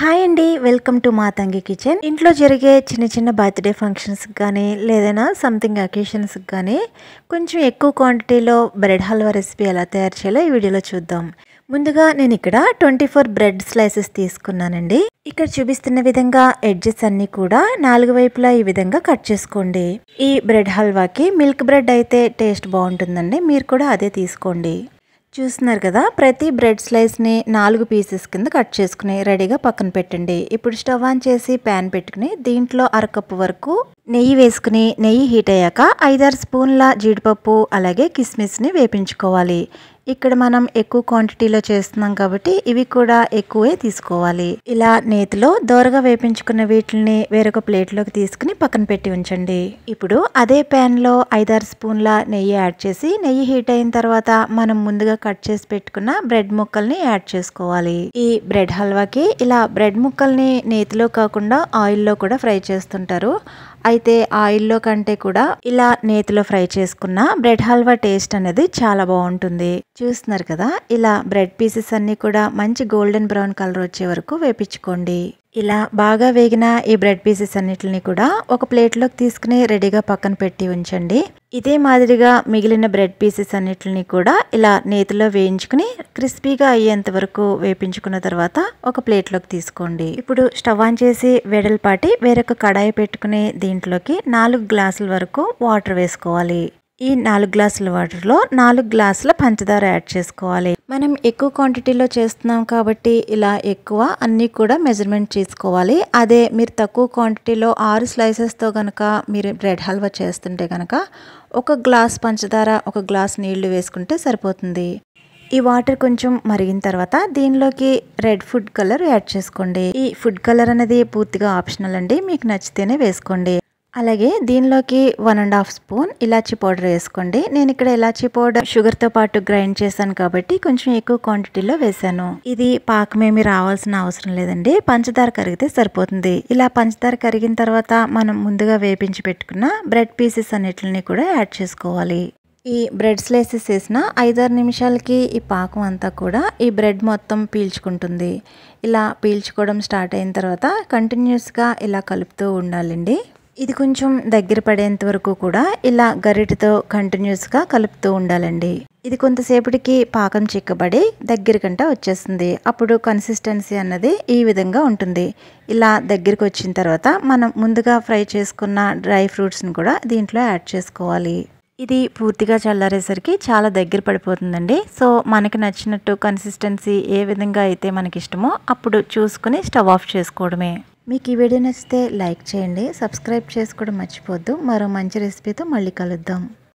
Hi అండి, welcome to Matangi kitchen. ఇంట్లో జరిగే చిన్న చిన్న బర్త్డే ఫంక్షన్స్కి కానీ లేదైనా సంథింగ్ అకేషన్స్కి కానీ కొంచెం ఎక్కువ క్వాంటిటీలో బ్రెడ్ హల్వా రెసిపీ ఎలా తయారు చేయాలో ఈ వీడియోలో చూద్దాం. ముందుగా నేను ఇక్కడ 24 బ్రెడ్ స్లైసెస్ తీసుకున్నానండి. ఇక్కడ చూపిస్తున్న విధంగా ఎడ్జెస్ అన్నీ కూడా 4 వైపులా ఈ విధంగా కట్ చేసుకోండి. ఈ బ్రెడ్ హల్వాకి మిల్క్ బ్రెడ్ అయితే టేస్ట్ బాగుంటుందండి, మీరు కూడా అదే తీసుకోండి. చూస్తున్నారు కదా, ప్రతి బ్రెడ్ స్లైస్ని 4 పీసెస్ కింద కట్ చేసుకుని రెడీగా పక్కన పెట్టండి. ఇప్పుడు స్టవ్ ఆన్ చేసి ప్యాన్ పెట్టుకుని దీంట్లో అరకప్పు వరకు నెయ్యి వేసుకుని, నెయ్యి హీట్ అయ్యాక 5-6 స్పూన్ల జీడిపప్పు అలాగే కిస్మిస్ని వేపించుకోవాలి. ఇక్కడ మనం ఎక్కువ క్వాంటిటీలో చేస్తున్నాం కాబట్టి ఇవి కూడా ఎక్కువే తీసుకోవాలి. ఇలా నేతిలో దోరగా వేపించుకున్న వీటిని వేరొక ప్లేట్లోకి తీసుకుని పక్కన పెట్టి ఉంచండి. ఇప్పుడు అదే ప్యాన్లో 5-6 స్పూన్ల నెయ్యి యాడ్ చేసి, నెయ్యి హీట్ అయిన తర్వాత మనం ముందుగా కట్ చేసి పెట్టుకున్న బ్రెడ్ ముక్కల్ని యాడ్ చేసుకోవాలి. ఈ బ్రెడ్ హల్వాకి ఇలా బ్రెడ్ ముక్కల్ని నేతిలో కాకుండా ఆయిల్లో కూడా ఫ్రై చేస్తుంటారు. అయితే ఆయిల్లో కంటే కూడా ఇలా నేతిలో ఫ్రై చేసుకున్న బ్రెడ్ హల్వా టేస్ట్ అనేది చాలా బాగుంటుంది. చూస్తున్నారు కదా, ఇలా బ్రెడ్ పీసెస్ అన్ని కూడా మంచి గోల్డెన్ బ్రౌన్ కలర్ వచ్చే వరకు వేపించుకోండి. ఇలా బాగా వేగిన ఈ బ్రెడ్ పీసెస్ అన్నిటిని కూడా ఒక ప్లేట్లోకి తీసుకుని రెడీగా పక్కన పెట్టి ఉంచండి. ఇదే మాదిరిగా మిగిలిన బ్రెడ్ పీసెస్ అన్నిటిని కూడా ఇలా నేతిలో వేయించుకుని క్రిస్పీగా అయ్యేంత వరకు వేపించుకున్న తర్వాత ఒక ప్లేట్లోకి తీసుకోండి. ఇప్పుడు స్టవ్ ఆన్ చేసి వెడల్పాటి వేరొక కడాయి పెట్టుకుని దీంట్లోకి 4 గ్లాసుల వరకు వాటర్ వేసుకోవాలి. ఈ 4 గ్లాసుల వాటర్లో 4 గ్లాసుల పంచదార యాడ్ చేసుకోవాలి. మనం ఎక్కువ క్వాంటిటీలో చేస్తున్నాం కాబట్టి ఇలా ఎక్కువ అన్నీ కూడా మెజర్మెంట్ చేసుకోవాలి. అదే మీరు తక్కువ క్వాంటిటీలో 6 స్లైసెస్తో కనుక మీరు బ్రెడ్ హల్వా చేస్తుంటే కనుక 1 గ్లాస్ పంచదార 1 గ్లాస్ నీళ్లు వేసుకుంటే సరిపోతుంది. ఈ వాటర్ కొంచెం మరిగిన తర్వాత దీనిలోకి రెడ్ ఫుడ్ కలర్ యాడ్ చేసుకోండి. ఈ ఫుడ్ కలర్ అనేది పూర్తిగా ఆప్షనల్ అండి, మీకు నచ్చితేనే వేసుకోండి. అలాగే దీనిలోకి 1.5 స్పూన్ ఇలాచీ పౌడర్ వేసుకోండి. నేను ఇక్కడ ఇలాచీ పౌడర్ షుగర్తో పాటు గ్రైండ్ చేశాను కాబట్టి కొంచెం ఎక్కువ క్వాంటిటీలో వేసాను. ఇది పాకమేమి రావాల్సిన అవసరం లేదండి, పంచదార కరిగితే సరిపోతుంది. ఇలా పంచదార కరిగిన తర్వాత మనం ముందుగా వేపించి పెట్టుకున్న బ్రెడ్ పీసెస్ అన్నిటిని కూడా యాడ్ చేసుకోవాలి. ఈ బ్రెడ్ స్లైసెస్ వేసిన 5-6 నిమిషాలకి ఈ పాకం అంతా కూడా ఈ బ్రెడ్ మొత్తం పీల్చుకుంటుంది. ఇలా పీల్చుకోవడం స్టార్ట్ అయిన తర్వాత కంటిన్యూస్గా ఇలా కలుపుతూ ఉండాలండి. ఇది కొంచెం దగ్గర పడేంత వరకు కూడా ఇలా గరిటెతో కంటిన్యూస్గా కలుపుతూ ఉండాలండి. ఇది కొంతసేపటికి పాకం చిక్కబడి దగ్గరకంట వచ్చేస్తుంది. అప్పుడు కన్సిస్టెన్సీ అన్నది ఈ విధంగా ఉంటుంది. ఇలా దగ్గరికి వచ్చిన తర్వాత మనం ముందుగా ఫ్రై చేసుకున్న డ్రై ఫ్రూట్స్ని కూడా దీంట్లో యాడ్ చేసుకోవాలి. ఇది పూర్తిగా చల్లారేసరికి చాలా దగ్గర పడిపోతుందండి. సో మనకి నచ్చినట్టు కన్సిస్టెన్సీ ఏ విధంగా అయితే మనకి ఇష్టమో అప్పుడు చూసుకుని స్టవ్ ఆఫ్ చేసుకోవడమే. మీకు ఈ వీడియో నచ్చితే లైక్ చేయండి, సబ్స్క్రైబ్ చేసుకోవడం మర్చిపోవద్దు. మరో మంచి రెసిపీతో మళ్ళీ కలుద్దాం.